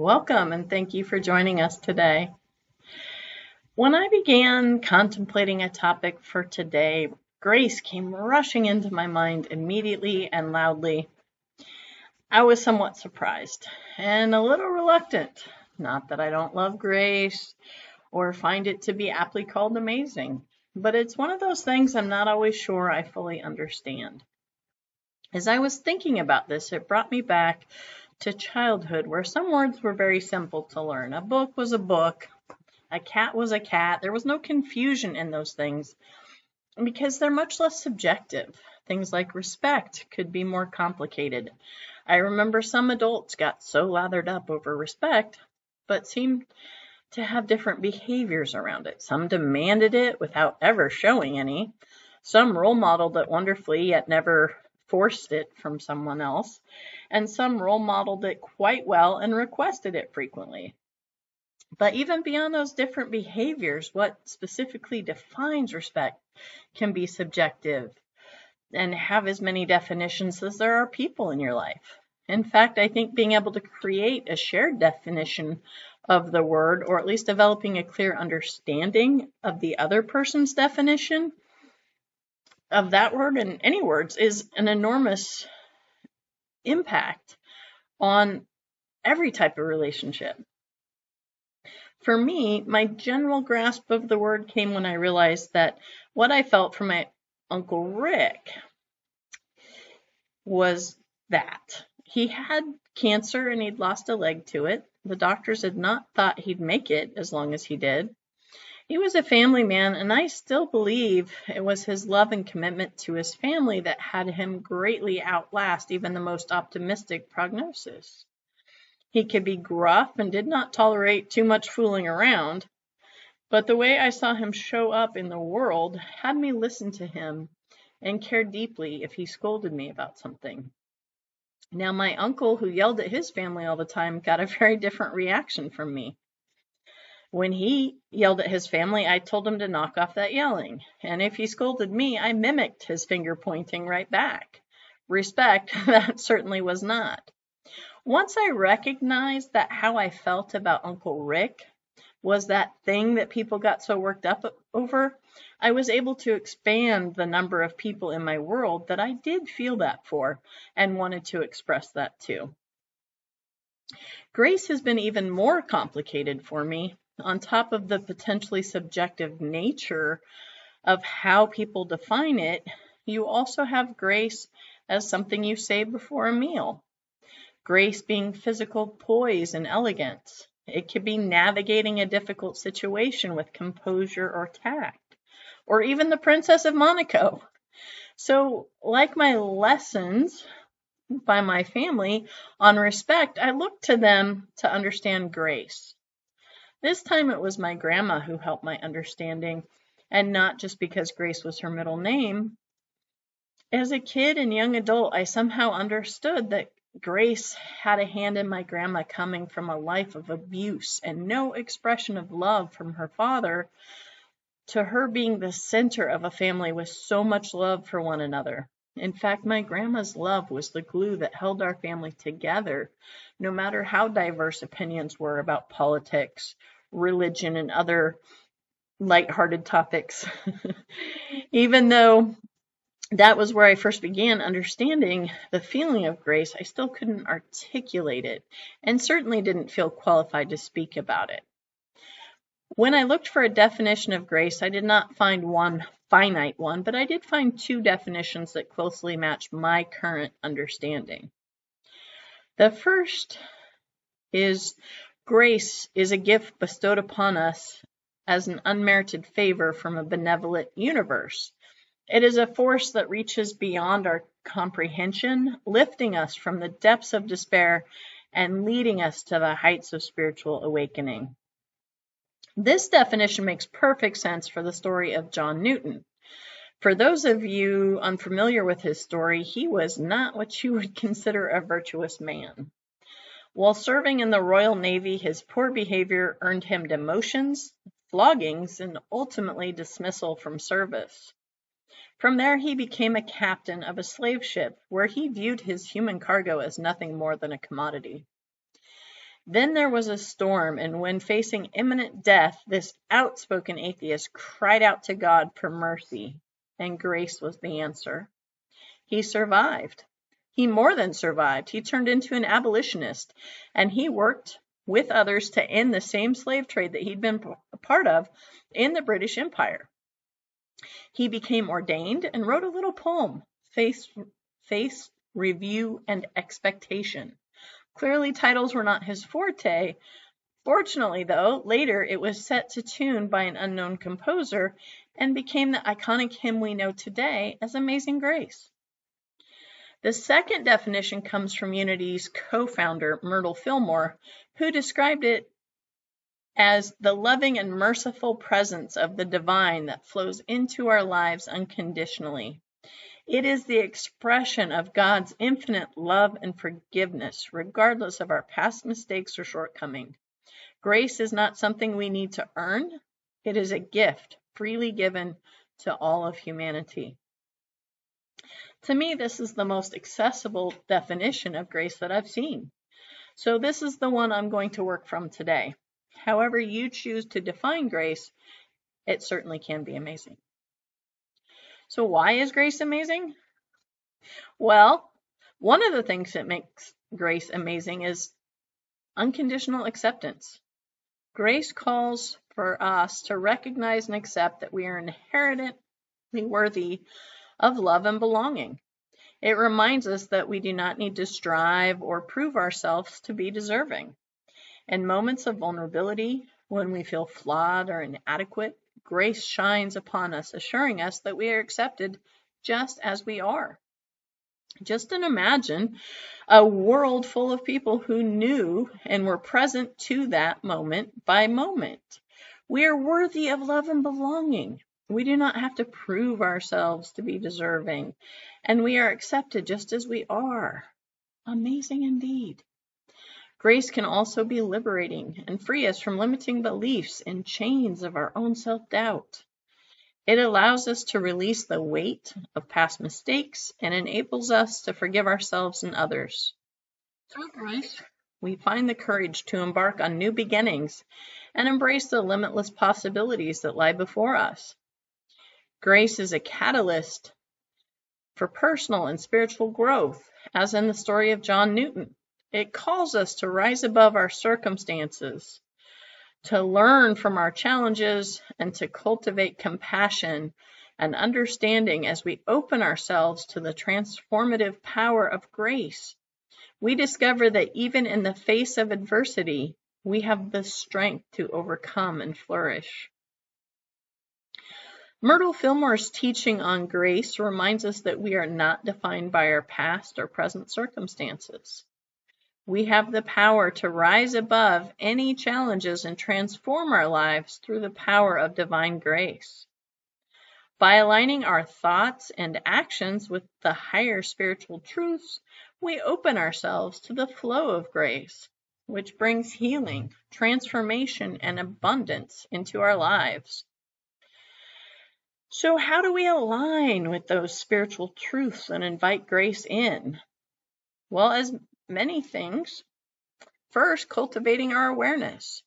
Welcome and thank you for joining us today. When I began contemplating a topic for today, grace came rushing into my mind immediately and loudly. I was somewhat surprised and a little reluctant. Not that I don't love grace or find it to be aptly called amazing, but it's one of those things I'm not always sure I fully understand. As I was thinking about this, it brought me back to childhood, where some words were very simple to learn. A book was a book, a cat was a cat. There was no confusion in those things because they're much less subjective. Things like respect could be more complicated. I remember some adults got so lathered up over respect, but seemed to have different behaviors around it. Some demanded it without ever showing any. Some role modeled it wonderfully, yet never forced it from someone else. And some role modeled it quite well and requested it frequently. But even beyond those different behaviors, what specifically defines respect can be subjective and have as many definitions as there are people in your life. In fact, I think being able to create a shared definition of the word, or at least developing a clear understanding of the other person's definition of that word and any words, is an enormous impact on every type of relationship. For me, my general grasp of the word came when I realized that what I felt from my Uncle Rick was that he had cancer and he'd lost a leg to it. The doctors had not thought he'd make it as long as he did. He was a family man, and I still believe it was his love and commitment to his family that had him greatly outlast even the most optimistic prognosis. He could be gruff and did not tolerate too much fooling around, but the way I saw him show up in the world had me listen to him and care deeply if he scolded me about something. Now, my uncle, who yelled at his family all the time, got a very different reaction from me. When he yelled at his family, I told him to knock off that yelling. And if he scolded me, I mimicked his finger pointing right back. Respect, that certainly was not. Once I recognized that how I felt about Uncle Rick was that thing that people got so worked up over, I was able to expand the number of people in my world that I did feel that for and wanted to express that to. Grace has been even more complicated for me. On top of the potentially subjective nature of how people define it, you also have grace as something you say before a meal. Grace being physical poise and elegance. It could be navigating a difficult situation with composure or tact, or even the Princess of Monaco. So, like my lessons by my family on respect, I looked to them to understand grace. This time it was my grandma who helped my understanding, and not just because Grace was her middle name. As a kid and young adult, I somehow understood that Grace had a hand in my grandma coming from a life of abuse and no expression of love from her father, to her being the center of a family with so much love for one another. In fact, my grandma's love was the glue that held our family together, no matter how diverse opinions were about politics, religion, and other lighthearted topics. Even though that was where I first began understanding the feeling of grace, I still couldn't articulate it, and certainly didn't feel qualified to speak about it. When I looked for a definition of grace, I did not find one finite one, but I did find two definitions that closely match my current understanding. The first is grace is a gift bestowed upon us as an unmerited favor from a benevolent universe. It is a force that reaches beyond our comprehension, lifting us from the depths of despair and leading us to the heights of spiritual awakening. This definition makes perfect sense for the story of John Newton. For those of you unfamiliar with his story, he was not what you would consider a virtuous man. While serving in the Royal Navy, his poor behavior earned him demotions, floggings, and ultimately dismissal from service. From there, he became a captain of a slave ship, where he viewed his human cargo as nothing more than a commodity. Then there was a storm, and when facing imminent death, this outspoken atheist cried out to God for mercy, and grace was the answer. He survived. He more than survived. He turned into an abolitionist, and he worked with others to end the same slave trade that he'd been a part of in the British Empire. He became ordained and wrote a little poem, Face, Review, and Expectation. Clearly, titles were not his forte. Fortunately, though, later it was set to tune by an unknown composer and became the iconic hymn we know today as Amazing Grace. The second definition comes from Unity's co-founder, Myrtle Fillmore, who described it as the loving and merciful presence of the divine that flows into our lives unconditionally. It is the expression of God's infinite love and forgiveness, regardless of our past mistakes or shortcomings. Grace is not something we need to earn. It is a gift freely given to all of humanity. To me, this is the most accessible definition of grace that I've seen. So this is the one I'm going to work from today. However you choose to define grace, it certainly can be amazing. So why is grace amazing? Well, one of the things that makes grace amazing is unconditional acceptance. Grace calls for us to recognize and accept that we are inherently worthy of love and belonging. It reminds us that we do not need to strive or prove ourselves to be deserving. In moments of vulnerability, when we feel flawed or inadequate, grace shines upon us, assuring us that we are accepted just as we are. Just imagine a world full of people who knew and were present to that moment by moment. We are worthy of love and belonging. We do not have to prove ourselves to be deserving, and we are accepted just as we are. Amazing indeed. Grace can also be liberating and free us from limiting beliefs and chains of our own self-doubt. It allows us to release the weight of past mistakes and enables us to forgive ourselves and others. Through grace, we find the courage to embark on new beginnings and embrace the limitless possibilities that lie before us. Grace is a catalyst for personal and spiritual growth, as in the story of John Newton. It calls us to rise above our circumstances, to learn from our challenges, and to cultivate compassion and understanding as we open ourselves to the transformative power of grace. We discover that even in the face of adversity, we have the strength to overcome and flourish. Myrtle Fillmore's teaching on grace reminds us that we are not defined by our past or present circumstances. We have the power to rise above any challenges and transform our lives through the power of divine grace. By aligning our thoughts and actions with the higher spiritual truths, we open ourselves to the flow of grace, which brings healing, transformation, and abundance into our lives. So how do we align with those spiritual truths and invite grace in? Well, as many things, first, cultivating our awareness.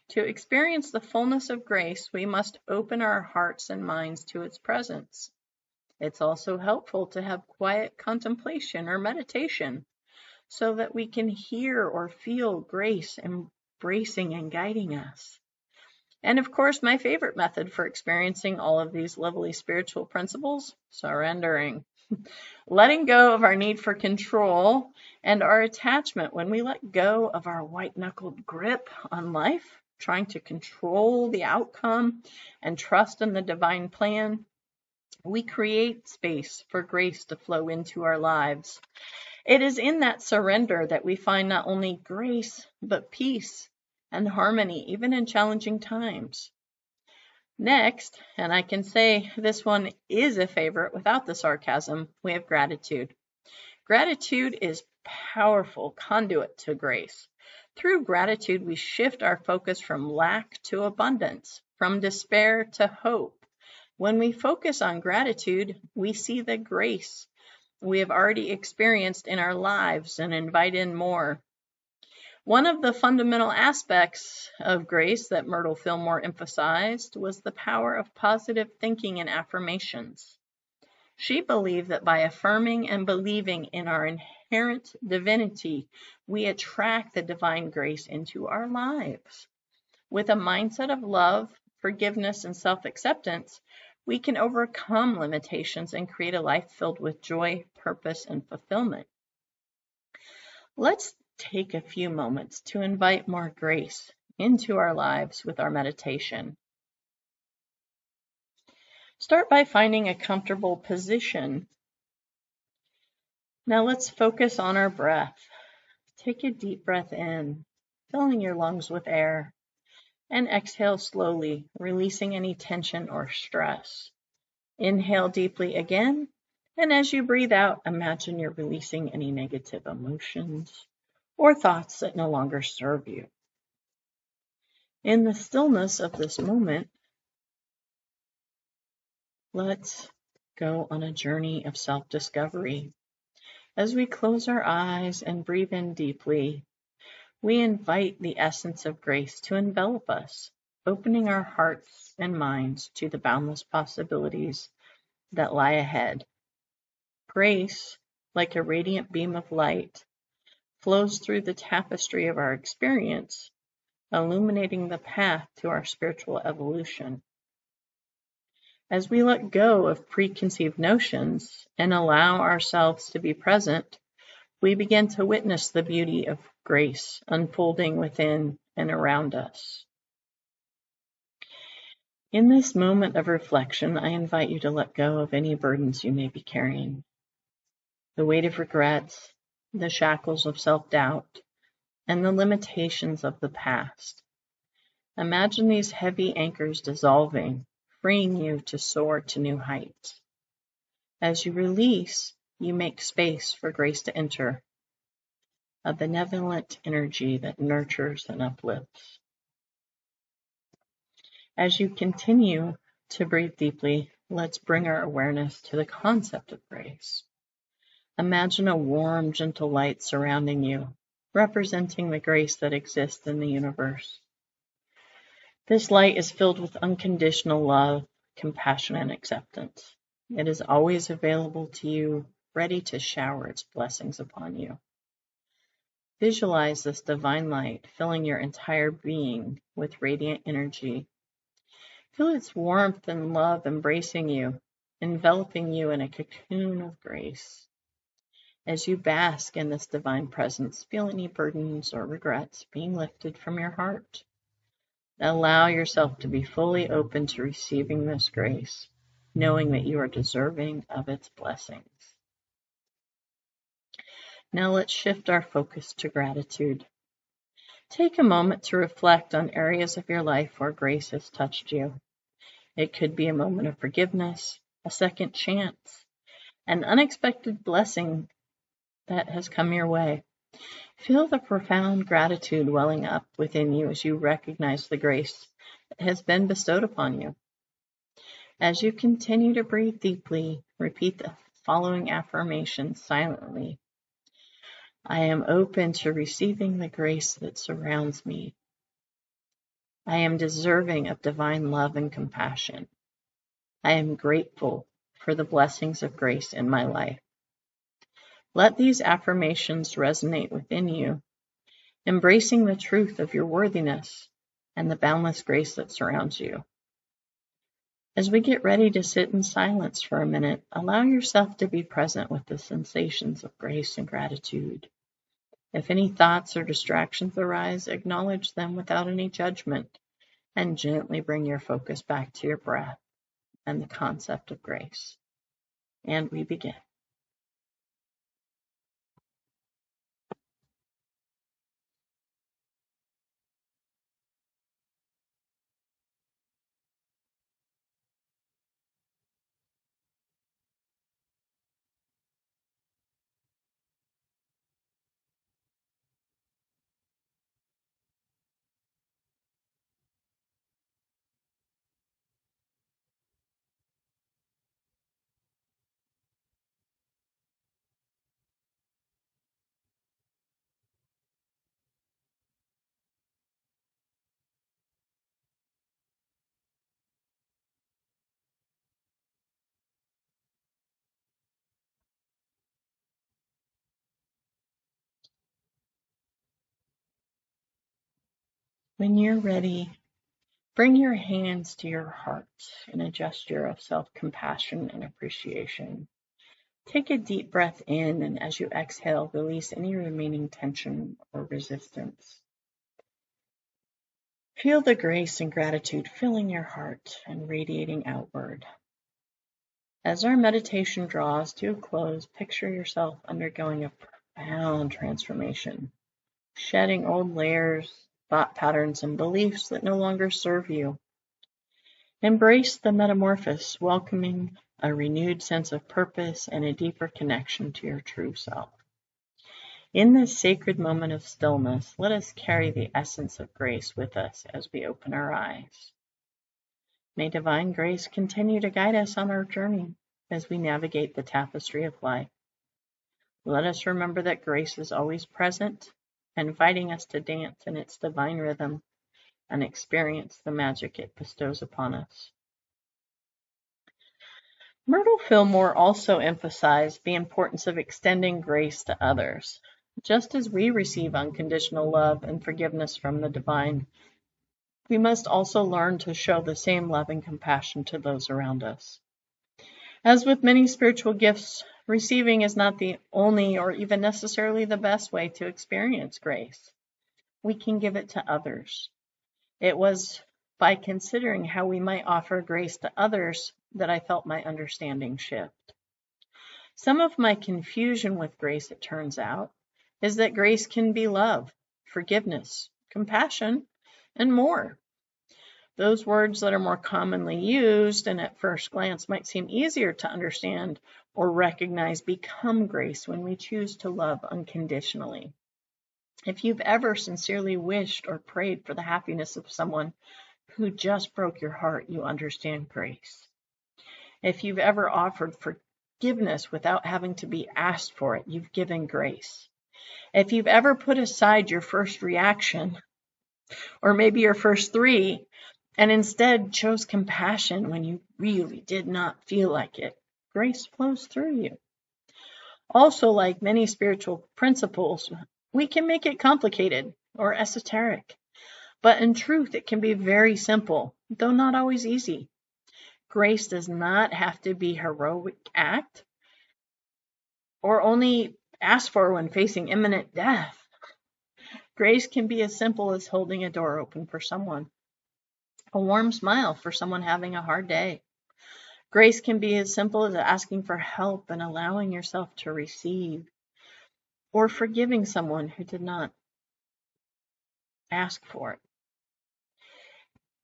To experience the fullness of grace, we must open our hearts and minds to its presence. It's also helpful to have quiet contemplation or meditation so that we can hear or feel grace embracing and guiding us. And of course, my favorite method for experiencing all of these lovely spiritual principles, surrendering. Letting go of our need for control and our attachment. When we let go of our white-knuckled grip on life, trying to control the outcome and trust in the divine plan, we create space for grace to flow into our lives. It is in that surrender that we find not only grace, but peace and harmony, even in challenging times. Next, and I can say this one is a favorite without the sarcasm, we have gratitude. Gratitude is powerful conduit to grace. Through gratitude, we shift our focus from lack to abundance, from despair to hope. When we focus on gratitude, we see the grace we have already experienced in our lives and invite in more. One of the fundamental aspects of grace that Myrtle Fillmore emphasized was the power of positive thinking and affirmations. She believed that by affirming and believing in our inherent divinity, we attract the divine grace into our lives. With a mindset of love, forgiveness, and self-acceptance, we can overcome limitations and create a life filled with joy, purpose, and fulfillment. Let's take a few moments to invite more grace into our lives with our meditation. Start by finding a comfortable position. Now let's focus on our breath. Take a deep breath in, filling your lungs with air, and exhale slowly, releasing any tension or stress. Inhale deeply again, and as you breathe out, imagine you're releasing any negative emotions or thoughts that no longer serve you. In the stillness of this moment, let's go on a journey of self-discovery. As we close our eyes and breathe in deeply, we invite the essence of grace to envelop us, opening our hearts and minds to the boundless possibilities that lie ahead. Grace, like a radiant beam of light, flows through the tapestry of our experience, illuminating the path to our spiritual evolution. As we let go of preconceived notions and allow ourselves to be present, we begin to witness the beauty of grace unfolding within and around us. In this moment of reflection, I invite you to let go of any burdens you may be carrying. The weight of regrets, the shackles of self-doubt, and the limitations of the past. Imagine these heavy anchors dissolving, freeing you to soar to new heights. As you release, you make space for grace to enter, a benevolent energy that nurtures and uplifts. As you continue to breathe deeply, let's bring our awareness to the concept of grace. Imagine a warm, gentle light surrounding you, representing the grace that exists in the universe. This light is filled with unconditional love, compassion, and acceptance. It is always available to you, ready to shower its blessings upon you. Visualize this divine light filling your entire being with radiant energy. Feel its warmth and love embracing you, enveloping you in a cocoon of grace. As you bask in this divine presence, feel any burdens or regrets being lifted from your heart. Allow yourself to be fully open to receiving this grace, knowing that you are deserving of its blessings. Now let's shift our focus to gratitude. Take a moment to reflect on areas of your life where grace has touched you. It could be a moment of forgiveness, a second chance, an unexpected blessing that has come your way. Feel the profound gratitude welling up within you as you recognize the grace that has been bestowed upon you. As you continue to breathe deeply, repeat the following affirmations silently. I am open to receiving the grace that surrounds me. I am deserving of divine love and compassion. I am grateful for the blessings of grace in my life. Let these affirmations resonate within you, embracing the truth of your worthiness and the boundless grace that surrounds you. As we get ready to sit in silence for a minute, allow yourself to be present with the sensations of grace and gratitude. If any thoughts or distractions arise, acknowledge them without any judgment and gently bring your focus back to your breath and the concept of grace. And we begin. When you're ready, bring your hands to your heart in a gesture of self-compassion and appreciation. Take a deep breath in, and as you exhale, release any remaining tension or resistance. Feel the grace and gratitude filling your heart and radiating outward. As our meditation draws to a close, picture yourself undergoing a profound transformation, shedding old layers, thought patterns, and beliefs that no longer serve you. Embrace the metamorphosis, welcoming a renewed sense of purpose and a deeper connection to your true self. In this sacred moment of stillness, let us carry the essence of grace with us as we open our eyes. May divine grace continue to guide us on our journey as we navigate the tapestry of life. Let us remember that grace is always present, inviting us to dance in its divine rhythm and experience the magic it bestows upon us. Myrtle Fillmore also emphasized the importance of extending grace to others. Just as we receive unconditional love and forgiveness from the divine, we must also learn to show the same love and compassion to those around us. As with many spiritual gifts, receiving is not the only or even necessarily the best way to experience grace. We can give it to others. It was by considering how we might offer grace to others that I felt my understanding shift. Some of my confusion with grace, it turns out, is that grace can be love, forgiveness, compassion, and more. Those words that are more commonly used and at first glance might seem easier to understand or recognize become grace when we choose to love unconditionally. If you've ever sincerely wished or prayed for the happiness of someone who just broke your heart, you understand grace. If you've ever offered forgiveness without having to be asked for it, you've given grace. If you've ever put aside your first reaction, or maybe your first three, and instead chose compassion when you really did not feel like it, grace flows through you. Also, like many spiritual principles, we can make it complicated or esoteric. But in truth, it can be very simple, though not always easy. Grace does not have to be a heroic act or only asked for when facing imminent death. Grace can be as simple as holding a door open for someone, a warm smile for someone having a hard day. Grace can be as simple as asking for help and allowing yourself to receive, or forgiving someone who did not ask for it.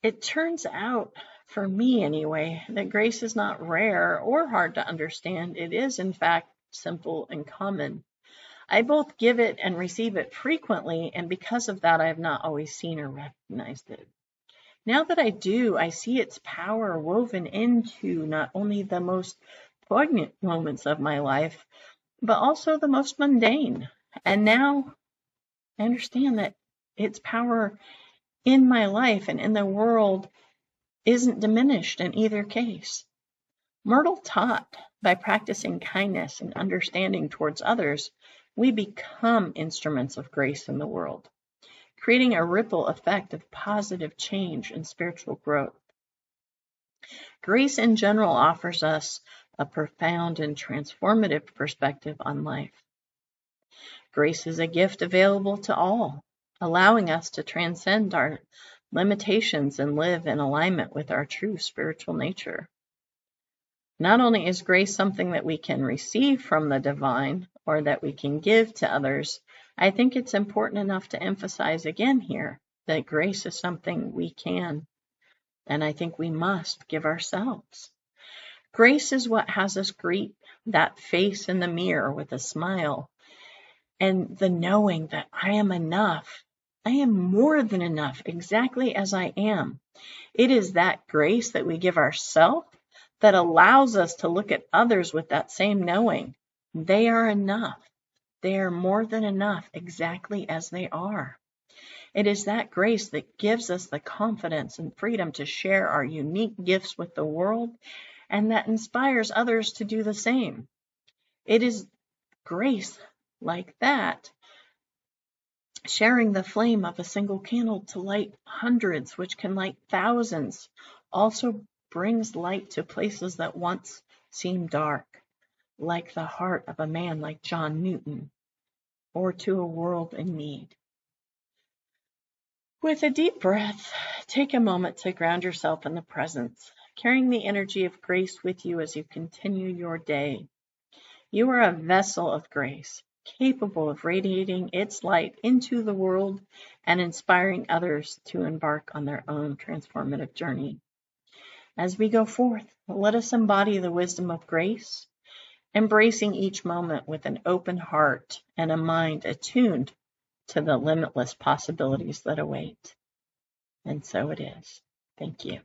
It turns out, for me anyway, that grace is not rare or hard to understand. It is, in fact, simple and common. I both give it and receive it frequently, and because of that, I have not always seen or recognized it. Now that I do, I see its power woven into not only the most poignant moments of my life, but also the most mundane. And now I understand that its power in my life and in the world isn't diminished in either case. Myrtle taught, by practicing kindness and understanding towards others, we become instruments of grace in the world, creating a ripple effect of positive change and spiritual growth. Grace in general offers us a profound and transformative perspective on life. Grace is a gift available to all, allowing us to transcend our limitations and live in alignment with our true spiritual nature. Not only is grace something that we can receive from the divine or that we can give to others, I think it's important enough to emphasize again here that grace is something we can, and I think we must, give ourselves. Grace is what has us greet that face in the mirror with a smile and the knowing that I am enough. I am more than enough, exactly as I am. It is that grace that we give ourselves that allows us to look at others with that same knowing. They are enough. They are more than enough, exactly as they are. It is that grace that gives us the confidence and freedom to share our unique gifts with the world, and that inspires others to do the same. It is grace like that Sharing the flame of a single candle to light hundreds, which can light thousands, also brings light to places that once seemed dark, like the heart of a man like John Newton, or to a world in need. With a deep breath, take a moment to ground yourself in the present, carrying the energy of grace with you as you continue your day. You are a vessel of grace, capable of radiating its light into the world and inspiring others to embark on their own transformative journey. As we go forth, let us embody the wisdom of grace, embracing each moment with an open heart and a mind attuned to the limitless possibilities that await. And so it is. Thank you.